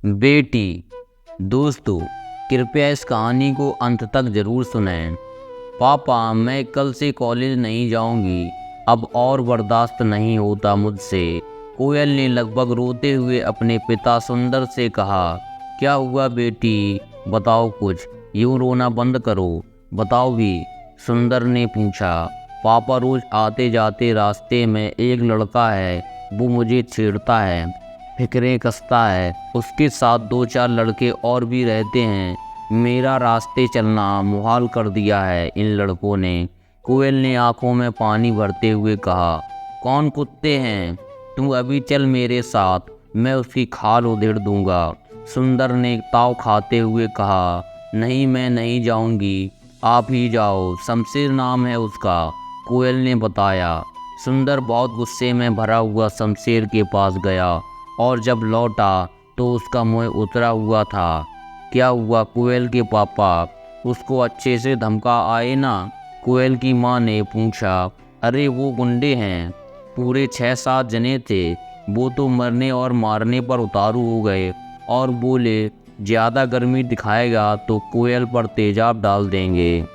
बेटी। दोस्तों, कृपया इस कहानी को अंत तक ज़रूर सुनें। पापा, मैं कल से कॉलेज नहीं जाऊंगी। अब और बर्दाश्त नहीं होता मुझसे। कोयल ने लगभग रोते हुए अपने पिता सुंदर से कहा। क्या हुआ बेटी, बताओ कुछ। यूं रोना बंद करो, बताओ भी। सुंदर ने पूछा। पापा, रोज आते जाते रास्ते में एक लड़का है, वो मुझे छेड़ता है, फिक्रें कसता है। उसके साथ 2-4 लड़के और भी रहते हैं। मेरा रास्ते चलना मुहाल कर दिया है इन लड़कों ने। कोयल ने आंखों में पानी भरते हुए कहा। कौन कुत्ते हैं? तू अभी चल मेरे साथ, मैं उसकी खाल उधेड़ दूंगा। सुंदर ने ताव खाते हुए कहा। नहीं, मैं नहीं जाऊंगी, आप ही जाओ, शमशेर नाम है उसका, कोयल ने बताया। सुंदर बहुत गुस्से में भरा हुआ शमशेर के पास गया और जब लौटा तो उसका मुंह उतरा हुआ था। क्या हुआ कोयल के पापा, उसको अच्छे से धमका आए ना? कोयल की माँ ने पूछा। अरे वो गुंडे हैं, पूरे 6-7 जने थे। वो तो मरने और मारने पर उतारू हो गए और बोले ज़्यादा गर्मी दिखाएगा तो कोयल पर तेजाब डाल देंगे।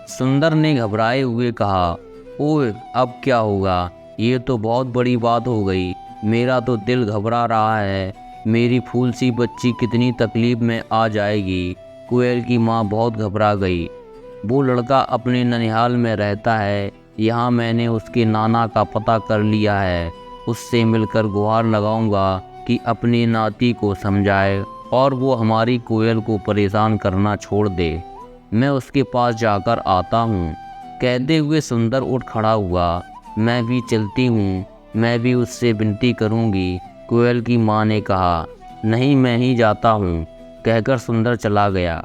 सुंदर ने घबराए हुए कहा। ओए, अब क्या होगा? ये तो बहुत बड़ी बात हो गई। मेरा तो दिल घबरा रहा है। मेरी फूल सी बच्ची कितनी तकलीफ में आ जाएगी। कोयल की माँ बहुत घबरा गई। वो लड़का अपने ननिहाल में रहता है। यहाँ मैंने उसके नाना का पता कर लिया है। उससे मिलकर गुहार लगाऊंगा कि अपनी नाती को समझाए और वो हमारी कोयल को परेशान करना छोड़ दे। मैं उसके पास जाकर आता हूँ। कहते हुए सुंदर उठ खड़ा हुआ। मैं भी चलती हूँ, मैं भी उससे विनती करूँगी, कोयल की माँ ने कहा। नहीं, मैं ही जाता हूँ, कहकर सुंदर चला गया।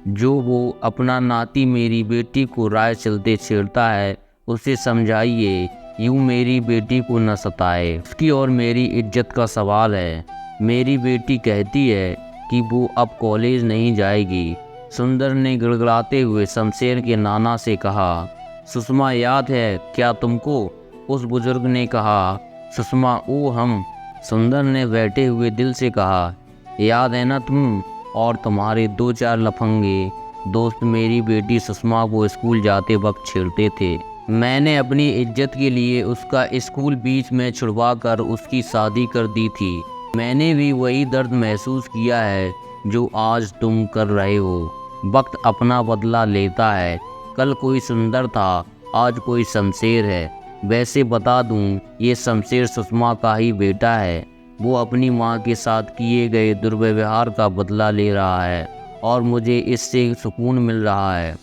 जो वो अपना नाती मेरी बेटी को राह चलते छेड़ता है, उसे समझाइए यूँ मेरी बेटी को न सताए। उसकी और मेरी इज्जत का सवाल है। मेरी बेटी कहती है कि वो अब कॉलेज नहीं जाएगी। सुंदर ने गिड़गिड़ाते हुए शमशेर के नाना से कहा। सुषमा याद है क्या तुमको? उस बुजुर्ग ने कहा। सुषमा, ओ हम। सुंदर ने बैठे हुए दिल से कहा। याद है ना तुम और तुम्हारे 2-4 लफंगे दोस्त मेरी बेटी सुषमा को स्कूल जाते वक्त छेड़ते थे। मैंने अपनी इज्जत के लिए उसका स्कूल बीच में छुड़वा कर उसकी शादी कर दी थी। मैंने भी वही दर्द महसूस किया है जो आज तुम कर रहे हो। वक्त अपना बदला लेता है। कल कोई सुंदर था, आज कोई शमशेर है। वैसे बता दूं, ये शमशेर सुषमा का ही बेटा है। वो अपनी माँ के साथ किए गए दुर्व्यवहार का बदला ले रहा है और मुझे इससे सुकून मिल रहा है।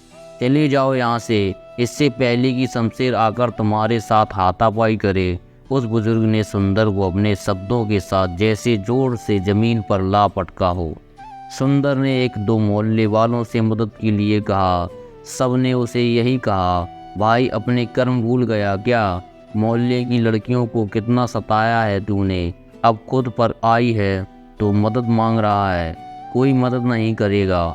चले जाओ यहाँ से, इससे पहले कि शमशेर आकर तुम्हारे साथ हाथापाई करे। उस बुजुर्ग ने सुंदर को अपने शब्दों के साथ जैसे जोर से जमीन पर ला पटका हो। सुंदर ने 1-2 मोहल्ले वालों से मदद के लिए कहा। सब ने उसे यही कहा, भाई अपने कर्म भूल गया क्या? मोहल्ले की लड़कियों को कितना सताया है तूने, अब खुद पर आई है तो मदद मांग रहा है। कोई मदद नहीं करेगा,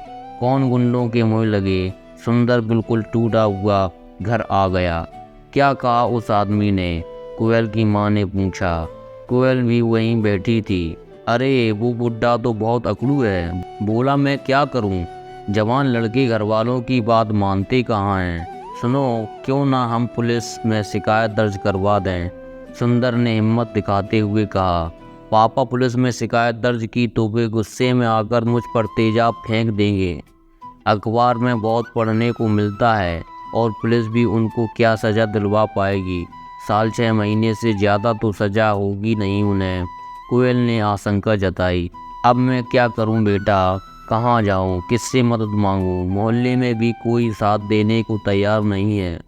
कौन गुंडों के मुँह लगे। सुंदर बिल्कुल टूटा हुआ घर आ गया। क्या कहा उस आदमी ने? कोयल की माँ ने पूछा। कोयल भी वहीं बैठी थी। अरे वो बुड्ढा तो बहुत अकड़ू है। बोला मैं क्या करूं, जवान लड़के घर वालों की बात मानते कहाँ हैं। सुनो, क्यों ना हम पुलिस में शिकायत दर्ज करवा दें? सुंदर ने हिम्मत दिखाते हुए कहा। पापा, पुलिस में शिकायत दर्ज की तो वे गुस्से में आकर मुझ पर तेजाब फेंक देंगे। अखबार में बहुत पढ़ने को मिलता है और पुलिस भी उनको क्या सज़ा दिलवा पाएगी। साल 6 महीने से ज़्यादा तो सज़ा होगी नहीं उन्हें। कोयल ने आशंका जताई। अब मैं क्या करूं बेटा, कहाँ जाऊं, किससे मदद मांगूं? मोहल्ले में भी कोई साथ देने को तैयार नहीं है।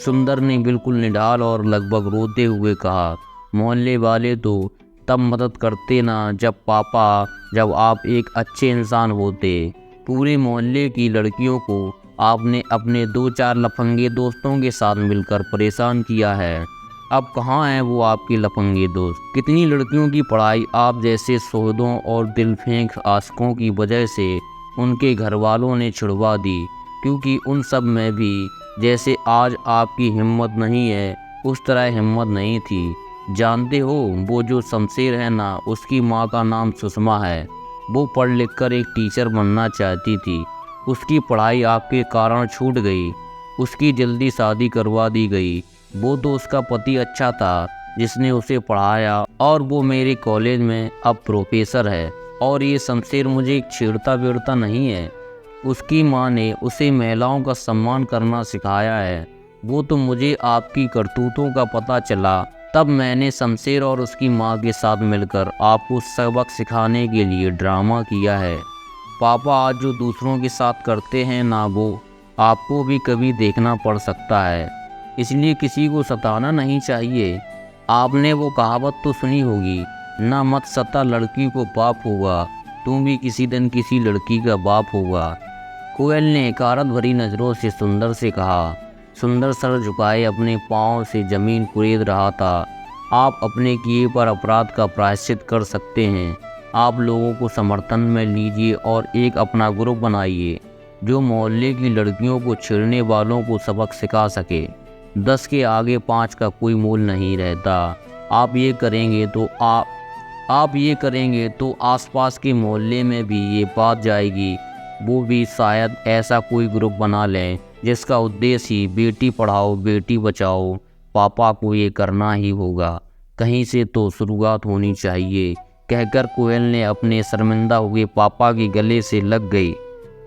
सुंदर ने बिल्कुल निढाल और लगभग रोते हुए कहा। मोहल्ले वाले तो तब मदद करते ना जब आप एक अच्छे इंसान होते। पूरे मोहल्ले की लड़कियों को आपने अपने 2-4 लफंगे दोस्तों के साथ मिलकर परेशान किया है। अब कहाँ हैं वो आपके लफंगे दोस्त? कितनी लड़कियों की पढ़ाई आप जैसे सोहदों और दिल फेंक आशिकों की वजह से उनके घर वालों ने छुड़वा दी, क्योंकि उन सब में भी जैसे आज आपकी हिम्मत नहीं है उस तरह हिम्मत नहीं थी। जानते हो, वो जो शमशेर है ना, उसकी माँ का नाम सुषमा है। वो पढ़ लिख कर एक टीचर बनना चाहती थी। उसकी पढ़ाई आपके कारण छूट गई। उसकी जल्दी शादी करवा दी गई। वो तो उसका पति अच्छा था जिसने उसे पढ़ाया और वो मेरे कॉलेज में अब प्रोफेसर है। और ये शमशेर मुझे छेड़ता वेड़ता नहीं है। उसकी माँ ने उसे महिलाओं का सम्मान करना सिखाया है। वो तो मुझे आपकी करतूतों का पता चला तब मैंने शमशेर और उसकी माँ के साथ मिलकर आपको सबक सिखाने के लिए ड्रामा किया है। पापा आज जो दूसरों के साथ करते हैं ना वो आपको भी कभी देखना पड़ सकता है। इसलिए किसी को सताना नहीं चाहिए। आपने वो कहावत तो सुनी होगी, ना मत सता लड़की को पाप होगा, तुम भी किसी दिन किसी लड़की का बाप होगा। कोयल ने हकारत भरी नज़रों से सुंदर से कहा। सुंदर सर झुकाए अपने पाँव से ज़मीन कुरेद रहा था। आप अपने किए पर अपराध का प्रायश्चित कर सकते हैं। आप लोगों को समर्थन में लीजिए और एक अपना ग्रुप बनाइए जो मोहल्ले की लड़कियों को छेड़ने वालों को सबक सिखा सके। 10 के आगे 5 का कोई मोल नहीं रहता। आप ये करेंगे तो आसपास के मोहल्ले में भी ये बात जाएगी। वो भी शायद ऐसा कोई ग्रुप बना लें जिसका उद्देश्य ही बेटी पढ़ाओ बेटी बचाओ। पापा को ये करना ही होगा। कहीं से तो शुरुआत होनी चाहिए, कहकर कोयल ने अपने शर्मिंदा हुए पापा के गले से लग गई।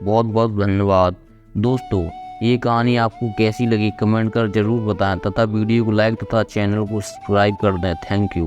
बहुत बहुत धन्यवाद। दोस्तों, ये कहानी आपको कैसी लगी कमेंट कर ज़रूर बताएं तथा वीडियो को लाइक तथा चैनल को सब्सक्राइब कर दें। Thank you.